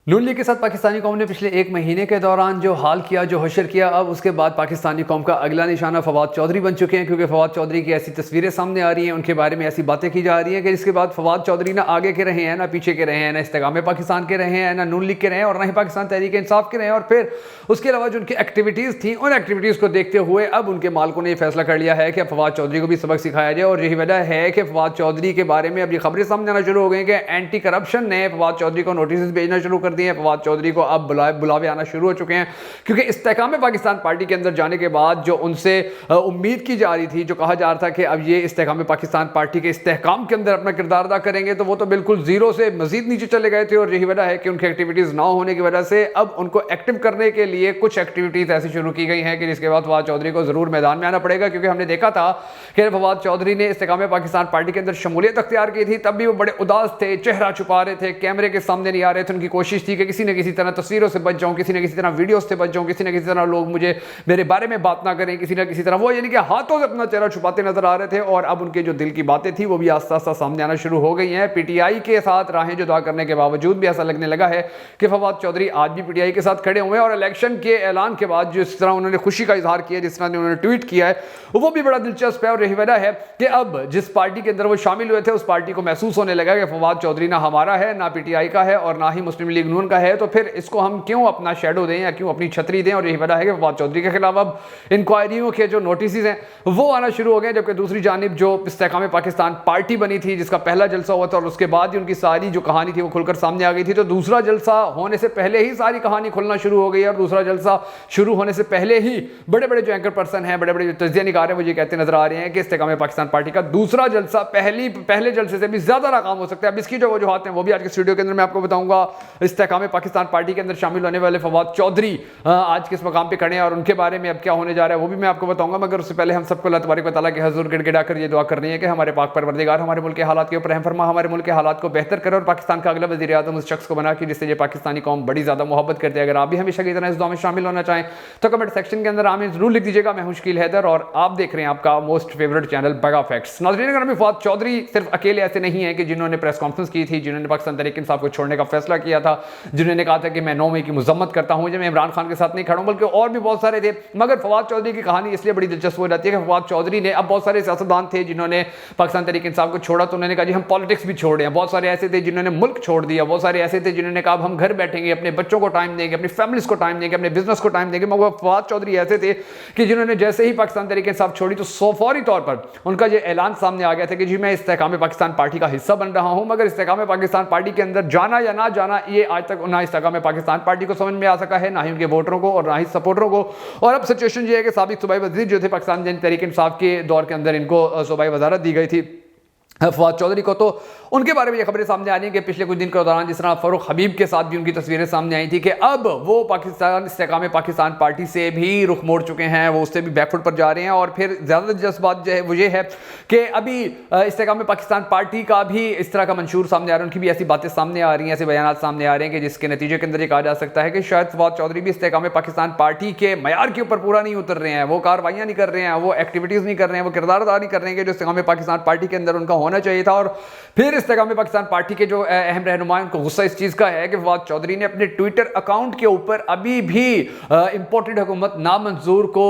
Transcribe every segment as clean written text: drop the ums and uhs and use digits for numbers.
नून league के साथ पाकिस्तानी कौम ने पिछले एक महीने के दौरान जो हाल किया, जो हशर किया, अब उसके बाद पाकिस्तानी कौम का अगला निशाना फवाद चौधरी बन चुके हैं। क्योंकि फवाद चौधरी की ऐसी तस्वीरें सामने आ रही हैं, उनके बारे में ऐसी बातें की जा रही हैं कि जिसके बाद फवाद चौधरी ना आगे के रहे हैं, ना पीछे के रहे हैं, ना इस्तेकाम पाकिस्तान के रहे हैं, ना नून लीग के रहे हैं और ना ही पाकिस्तान तहरीक इंसाफ के रहे हैं। और फिर उसके अलावा जो उनकी एक्टिविटीज़ थी, उन एक्टिविटीज़ को देखते हुए अब उनके मालिकों ने यह फैसला कर लिया है कि फवाद चौधरी को भी सबक सिखाया जाए। और यही वजह है कि फवाद चौधरी के बारे में अब ये खबरें सामने आना शुरू हो गई कि एंटी करप्शन ने फवाद चौधरी को नोटिस भेजना शुरू कर दिए हैं। फवाद चौधरी को अब बुलावे आना शुरू हो चुके हैं, क्योंकि इस्तेकाम पाकिस्तान पार्टी के अंदर जाने के बाद जो उनसे उम्मीद की जा रही थी, जो कहा जा रहा था कि अब ये इस्तेकाम पाकिस्तान पार्टी के इस्तेहकाम के अंदर अपना किरदार अदा करेंगे, तो वो तो बिल्कुल जीरो से मजीद नीचे चले गए थे। और यही वजह है कि उनकी एक्टिविटीज ना होने की वजह से अब उनको एक्टिव करने के लिए कुछ एक्टिविटीज ऐसी शुरू की गई हैं कि जिसके बाद फवाद चौधरी को जरूर मैदान में आना पड़ेगा। क्योंकि हमने देखा था कि फवाद चौधरी ने इस्तेकाम पाकिस्तान पार्टी के अंदर शमूलियत अख्तियार की थी, तब भी वो बड़े उदास थे, चेहरा छुपा रहे थे, कैमरे के सामने नहीं आ रहे थे। उनकी कोशिश थी कि किसी न किसी तरह तस्वीरों से बच जाऊं, किसी न किसी तरह वीडियो से बच जाऊं, किसी न किसी तरह लोग मुझे मेरे बारे में बात ना करें, किसी न किसी तरह वो यानी कि हाथों से अपना चेहरा छुपाते नजर आ रहे थे। और अब उनके जो दिल की बातें थी वो भी आस्ता आस्ता सामने आना शुरू हो गई हैं। पीटीआई के साथ राहें जुदा करने के बावजूद भी ऐसा लगने लगा है कि फवाद चौधरी आज भी पीटीआई के साथ खड़े हुए हैं। और इलेक्शन के ऐलान के बाद जिस तरह उन्होंने खुशी का इजहार किया, जिस तरह उन्होंने ट्वीट किया है, वो भी बड़ा दिलचस्प है। और यही वजह है कि अब जिस पार्टी के अंदर वो शामिल हुए थे, उस पार्टी को महसूस होने लगा कि फवाद चौधरी ना हमारा है, ना पीटीआई का है और ना ही मुस्लिम लीग नून का है, तो फिर इसको हम क्यों अपना शेडो दें या क्यों अपनी छतरी दें। और यही वजह है कि फवाद चौधरी के खिलाफ अब इंक्वायरियों के जो नोटिस हैं वो आना शुरू हो गए। जबकि दूसरी जानिब जो इस्तेकाम पाकिस्तान पार्टी बनी थी, जिसका पहला जलसा हुआ था और उसके बाद ही उनकी सारी जो कहानी थी वो खुलकर सामने आ गई थी, तो दूसरा जलसा होने से पहले ही सारी कहानी खुलना शुरू हो गई। और दूसरा जलसा शुरू होने से पहले ही बड़े बड़े जो एंकर पर्सन हैं, बड़े बड़े जो तजिया निगार हैं, वो ये कहते नजर आ रहे हैं कि इस्तेकाम पाकिस्तान पार्टी का दूसरा जलसा पहले जलसे से भी ज्यादा नाकाम हो सकता है। अब इसकी जो वजूहात हैं वो भी आज के वीडियो के अंदर मैं आपको बताऊंगा। इस्तेकाम पाकिस्तान पार्टी के अंदर शामिल होने वाले फवाद चौधरी आज किस मकाम पे खड़े हैं और उनके बारे में अब क्या होने जा रहा है वो भी मैं आपको बताऊंगा। मगर उससे पहले हम सबको अल्लाह तबारक व तआला के हुजूर गिड़गिड़ा कर ये दुआ करनी है कि हमारे पाक परवरदिगार हमारे मुल्क के हालात के ऊपर रहम फरमा, हमारे मुल्क के हालात को बेहतर करे और पाकिस्तान का अगला वज़ीर आज़म उस शख्स को बना कि जिससे ये पाकिस्तानी कौम बड़ी ज़्यादा मोहब्बत करती है। अगर आप भी हमेशा की तरह इस दुआ में शामिल होना चाहें तो कमेंट सेक्शन के अंदर आमीन जरूर लिख दीजिएगा। मैं हूं शकील हैदर और आप देख रहे हैं आपका मोस्ट फेवरेट चैनल बगा फैक्ट्स। नाज़रीन, अगर फवाद चौधरी सिर्फ अकेले ऐसे नहीं है कि जिन्होंने प्रेस कॉन्फ्रेंस की थी, जिन्होंने पाकिस्तान तहरीक इंसाफ को छोड़ने का फैसला किया था, जिन्होंने कहा था कि मैं 9 मई की मजम्मत करता हूं, मैं इमरान खान के साथ नहीं खड़ा हूं, बल्कि और भी बहुत सारे थे। मगर फवाद चौधरी की कहानी इसलिए बड़ी दिलचस्प हो जाती है कि फवाद चौधरी ने, अब बहुत सारे सियासतदान थे जिन्होंने पाकिस्तान तहरीक इंसाफ को छोड़ा तो उन्होंने कहा जी हम पॉलिटिक्स भी छोड़ रहे हैं। बहुत सारे ऐसे थे जिन्होंने मुल्क छोड़ दिया, बहुत सारे ऐसे थे जिन्होंने कहा हम घर बैठेंगे, अपने बच्चों को टाइम देंगे, अपनी फैमिलीज को टाइम देंगे, अपने बिजनेस को टाइम देंगे। मगर फवाद चौधरी ऐसे थे कि जिन्होंने जैसे ही पाकिस्तान तहरीक इंसाफ छोड़ी तो फौरी तौर पर उनका यह ऐलान सामने आ गया था कि जी मैं इस्तेकाम पाकिस्तान पार्टी का हिस्सा बन रहा हूं। मगर इस्तेकाम पाकिस्तान पार्टी के अंदर जाना या ना जाना, ये आज तक ना इस्तेकाम पाकिस्तान पार्टी को समझ में आ सका है, ना ही उनके वोटरों को और ना ही सपोर्टरों को। और अब सिचुएशन ये है कि साबिक सूबाई वजीर जो थे पाकिस्तान तहरीक इंसाफ के दौर के अंदर, इनको सूबाई वजारत दी गई थी फवाद चौधरी को, तो उनके बारे में ये खबरें सामने आ रही हैं कि पिछले कुछ दिन के दौरान जिस तरह फरूख हबीब के साथ भी उनकी तस्वीरें सामने आई थी कि अब वो पाकिस्तान इस्तेकाम पाकिस्तान पार्टी से भी रुख मोड़ चुके हैं, वो उससे भी बैकफुट पर जा रहे हैं। और फिर ज़्यादा दिलचस्प बात जो है वो ये है कि अभी इस्तेकाम पाकिस्तान पार्टी का भी इस तरह का मंशूर सामने आ रहा है, उनकी भी ऐसी बातें सामने आ रही हैं, ऐसे बयान सामने आ रहे हैं कि जिसके नतीजे के अंदर ये कहा जा सकता है कि शायद फवाद चौधरी भी इस्तेकाम पाकिस्तान पार्टी के मयार के ऊपर पूरा नहीं उतर रहे हैं, वो कार्रवाइयाँ नहीं कर रहे हैं, वो एक्टिविटीज़ नहीं कर रहे हैं, वो किरदार अदा नहीं कर रहे हैं कि जो इस्तेकाम पाकिस्तान पार्टी के अंदर उनका होना चाहिए था। और फिर इस्तेकाम पाकिस्तान पार्टी के जो अहम रहनुमा उनको गुस्सा इस चीज का है कि फवाद चौधरी ने अपने ट्विटर अकाउंट के ऊपर अभी भी इंपोर्टेड हुकूमत नामंजूर को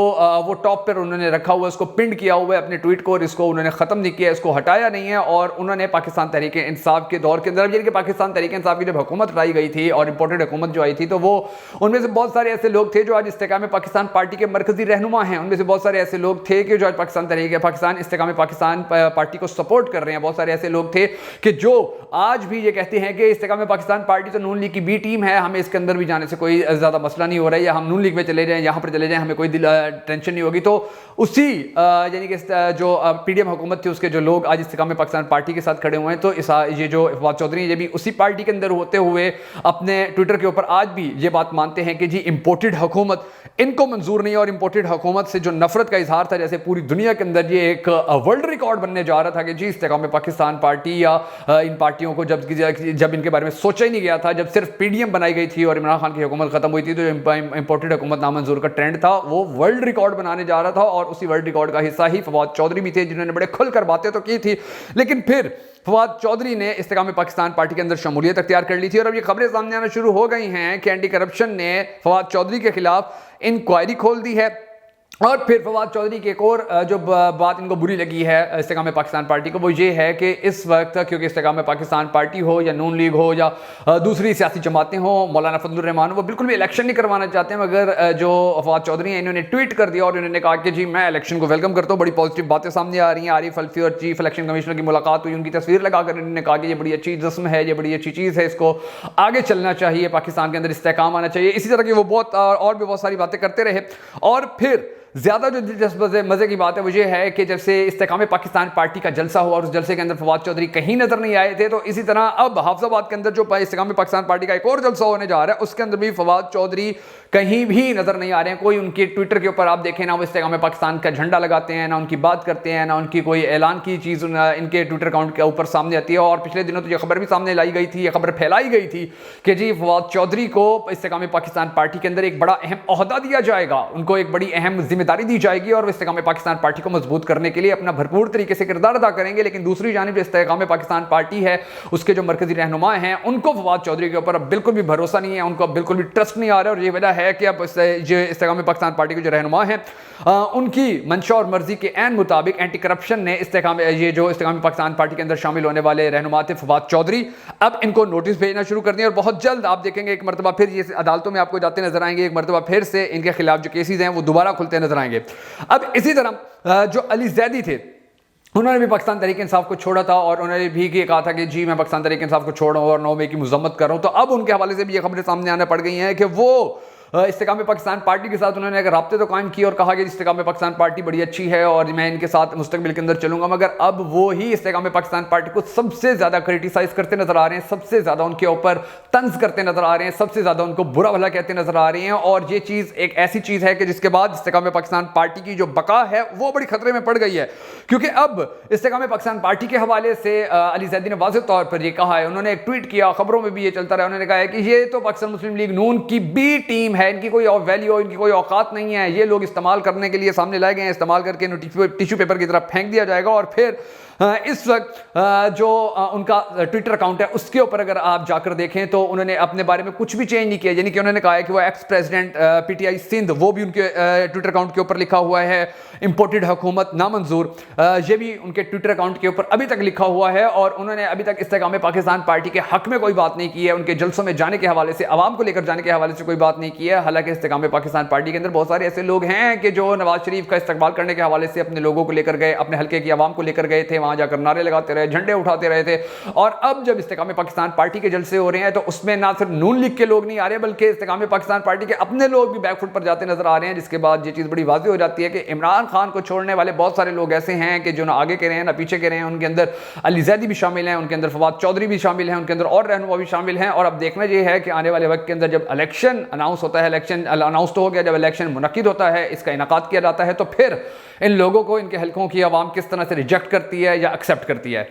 वो टॉप पर उन्होंने रखा हुआ है, उसको पिंड किया हुआ है अपने ट्वीट को, और इसको उन्होंने खत्म नहीं किया, इसको हटाया नहीं है। और उन्होंने पाकिस्तान तहरीक इंसाफ के दौर के अंदर, यानी कि पाकिस्तान तहरीक इंसाफ की जब हुकूमत लाई गई थी और इंपोर्टेड हुकूमत जो आई थी, तो वो उनमें से बहुत सारे ऐसे लोग थे जो आज इस्तेकाम पाकिस्तान पार्टी के मरकजी रहनुमा हैं। उनमें से बहुत सारे ऐसे लोग थे कि जो आज पाकिस्तान इस्तेकाम पाकिस्तान पार्टी को सपोर्ट कर रहे हैं। बहुत सारे ऐसे लोग थे कि जो आज भी ये कहते हैं कि इस्तेकाम पाकिस्तान पार्टी तो नून लीग की बी टीम है, हमें इसके अंदर भी जाने से कोई ज़्यादा मसला नहीं हो रहा है, या हम नून लीग में चले जाएं, यहाँ पर चले जाएं, हमें कोई टेंशन नहीं होगी। तो उसी यानी कि जो पीडीएम हुकूमत थी उसके जो लोग आज इस्तेकाम पाकिस्तान पार्टी के साथ खड़े हुए हैं, तो ये जो फवाद चौधरी ये भी उसी पार्टी के अंदर होते हुए अपने ट्विटर के ऊपर आज भी ये बात मानते हैं कि जी इंपोर्टेड हुकूमत इनको मंजूर नहीं है। और इंपोर्टेड हुकूमत से जो नफरत का इजहार था, जैसे पूरी दुनिया के अंदर ये एक वर्ल्ड रिकॉर्ड बनने जा रहा था कि जी इस्तेकाम इस्तेकाम पाकिस्तान पार्टी या इन पार्टियों को जब इनके बारे में सोचा ही नहीं गया था, जब सिर्फ पीडीएम बनाई गई थी और इमरान खान की हुकूमत खत्म हुई थी, तो जो इंपोर्टेड हुकूमत नामंजूर का ट्रेंड था वो वर्ल्ड रिकॉर्ड बनाने जा रहा था। और उसी वर्ल्ड रिकॉर्ड का हिस्सा ही फवाद चौधरी भी थे, जिन्होंने बड़े खुलकर बातें तो की थी, लेकिन फिर फवाद चौधरी ने इस्तेकाम पाकिस्तान पार्टी के अंदर शमूलियत अख्तियार कर ली थी। और अब ये खबरें सामने आना शुरू हो गई हैं कि एंटी करप्शन ने फवाद चौधरी के खिलाफ इंक्वायरी खोल दी है। और फिर फवाद चौधरी की एक और जो बात इनको बुरी लगी है इस्तेकाम पाकिस्तान पार्टी को, वो ये है कि इस वक्त क्योंकि इस्तेकाम पाकिस्तान पार्टी हो या नून लीग हो या दूसरी सियासी जमातें हो, मौलाना फजलुर रहमान, वो बिल्कुल भी इलेक्शन नहीं करवाना चाहते हैं। मगर जो फवाद चौधरी हैं, इन्होंने ट्वीट कर दिया और इन्होंने कहा कि जी मैं इलेक्शन को वेलकम करता हूँ। बड़ी पॉजिटिव बातें सामने आ रही हैं। आरिफ अलवी और चीफ इलेक्शन कमिश्नर की मुलाकात हुई, उनकी तस्वीर लगाकर इन्होंने कहा कि ये बड़ी अच्छी रस्म है, ये बड़ी अच्छी चीज़ है, इसको आगे चलना चाहिए, पाकिस्तान के अंदर इस्तेकाम आना चाहिए। इसी तरह की वो बहुत और भी बहुत सारी बातें करते रहे। और फिर ज्यादा जो दिलचस्प मजे की बात है वो ये है कि जब से इस्तेकाम पाकिस्तान पार्टी का जलसा हुआ और उस जलसे के अंदर फवाद चौधरी कहीं नजर नहीं आए थे, तो इसी तरह अब हाफिजाबाद के अंदर जो इस्तेकाम पाकिस्तान पार्टी का एक और जलसा होने जा रहा है, उसके अंदर भी फवाद चौधरी कहीं भी नजर नहीं आ रहे हैं। कोई उनके ट्विटर के ऊपर आप देखें ना, वो इस्तेकाम पाकिस्तान का झंडा लगाते हैं, ना उनकी बात करते हैं, ना उनकी कोई ऐलान की चीज़ इनके ट्विटर अकाउंट के ऊपर सामने आती है। और पिछले दिनों तो ये खबर भी सामने लाई गई थी, ये खबर फैलाई गई थी कि जी फवाद चौधरी को इस्तेकाम पाकिस्तान पार्टी के अंदर एक बड़ा अहम ओहदा दिया जाएगा, उनको एक बड़ी अहम जिम्मेदारी दी जाएगी और इस्तेकाम पाकिस्तान पार्टी को मजबूत करने के लिए अपना भरपूर तरीके से किरदार अदा करेंगे। लेकिन दूसरी जानिब जो इस्तेकाम पाकिस्तान पार्टी है, उसके जो मरकजी रहनुमा हैं, उनको फवाद चौधरी के ऊपर अब बिल्कुल भी भरोसा नहीं है, उनको अब बिल्कुल भी ट्रस्ट नहीं आ रहा है। और ये वजह है कि अब जो इस्तेकाम पाकिस्तान पार्टी के जो रहनुमा हैं, उनकी मंशा और मर्जी के ऐन मुताबिक एंटी करप्शन ने ये जो इस्तेकाम पाकिस्तान पार्टी के अंदर शामिल होने वाले रहनुमा थे फवाद चौधरी, अब इनको नोटिस भेजना शुरू कर दिया। और बहुत जल्द आप देखेंगे एक मरतबा फिर ये अदालतों में आपको जाते नजर आएंगे, एक मरतबा फिर से इनके खिलाफ जो केसेज हैं वो दोबारा खुलते नजर आएंगे। अब इसी तरह जो अली जैदी थे, उन्होंने भी पाकिस्तान तहरीक इंसाफ को छोड़ा था और उन्होंने भी कहा था कि जी मैं पाकिस्तान तहरीक इंसाफ को छोड़ रहा हूँ और 9 मई की मजम्मत कर रहा हूँ। तो अब उनके हवाले से भी ये खबरें सामने आने पड़ गई हैं कि वो इस्तेकाम पाकिस्तान पार्टी के साथ उन्होंने अगर राब्ते तो कायम किए और कहा कि इस्तेकाम पाकिस्तान पार्टी बड़ी अच्छी है और मैं इनके साथ मुस्तकबिल के अंदर चलूंगा, मगर अब वो ही इस्तेकाम पाकिस्तान पार्टी को सबसे ज़्यादा क्रिटिसाइज करते नजर आ रहे हैं, सबसे ज़्यादा उनके ऊपर तंज करते नजर आ रहे हैं, सबसे ज़्यादा उनको बुरा भला कहते नजर आ रहे हैं। और ये चीज़ एक ऐसी चीज़ है कि जिसके बाद इस्तेकाम पाकिस्तान पार्टी की जो बका है वो बड़ी खतरे में पड़ गई है। क्योंकि अब इस्तेकाम पाकिस्तान पार्टी के हवाले से अली जैदी ने वाज़ेह तौर पर यह कहा है, उन्होंने एक ट्वीट किया, खबरों में भी ये चलता रहा, उन्होंने कहा है कि ये तो पाकिस्तान मुस्लिम लीग नून की बी टीम है, इनकी कोई और इनकी कोई औकात नहीं है, ये लोग इस्तेमाल करने के लिए सामने लाए गए हैं, इस्तेमाल करके टिश्यू पेपर की तरफ फेंक दिया जाएगा। और फिर इस वक्त जो उनका ट्विटर अकाउंट है उसके ऊपर अगर आप जाकर देखें तो उन्होंने अपने बारे में कुछ भी चेंज नहीं किया, यानी कि उन्होंने कहा है कि वो एक्स प्रेसिडेंट पीटीआई सिंध, वो भी उनके ट्विटर अकाउंट के ऊपर लिखा हुआ है, इंपोर्टेड हुकूमत नामंजूर, ये भी उनके ट्विटर अकाउंट के ऊपर अभी तक लिखा हुआ है। और उन्होंने अभी तक इस्तेकाम पाकिस्तान पार्टी के हक में कोई बात नहीं की है, उनके जलसों में जाने के हवाले से, आवाम को लेकर जाने के हवाले से कोई बात नहीं की है। हालांकि इस्तेकाम पाकिस्तान पार्टी के अंदर बहुत सारे ऐसे लोग हैं कि जो नवाज शरीफ का इस्तकबाल करने के हवाले से अपने लोगों को लेकर गए, अपने हल्के की आवाम को लेकर गए थे, वहां जाकर नारे लगाते रहे, झंडे उठाते रहे थे। और अब जब इस्तेकाम पाकिस्तान पार्टी के जलसे हो रहे हैं तो उसमें ना सिर्फ नून लीग के लोग नहीं आ रहे, बल्कि इस्तेकाम पाकिस्तान पार्टी के अपने लोग भी बैकफुट पर जाते नजर आ रहे हैं, जिसके बाद ये चीज बड़ी वाज़ेह हो जाती है कि इमरान खान को छोड़ने वाले बहुत सारे लोग ऐसे हैं कि जो ना आगे के रहे हैं ना पीछे के रहे हैं। उनके अंदर अली जैदी भी शामिल हैं, उनके अंदर फवाद चौधरी भी शामिल हैं, उनके अंदर और रहनुमा भी शामिल हैं। और अब देखना यह है कि आने वाले वक्त के अंदर जब इलेक्शन अनाउंस होता है, इलेक्शन अनाउंस तो हो गया, जब इलेक्शन मुनक्किद होता है, इसका इनकाद किया जाता है, तो फिर इन लोगों को, इनके हल्कों की आवाम किस तरह से रिजेक्ट करती है या एक्सेप्ट करती है।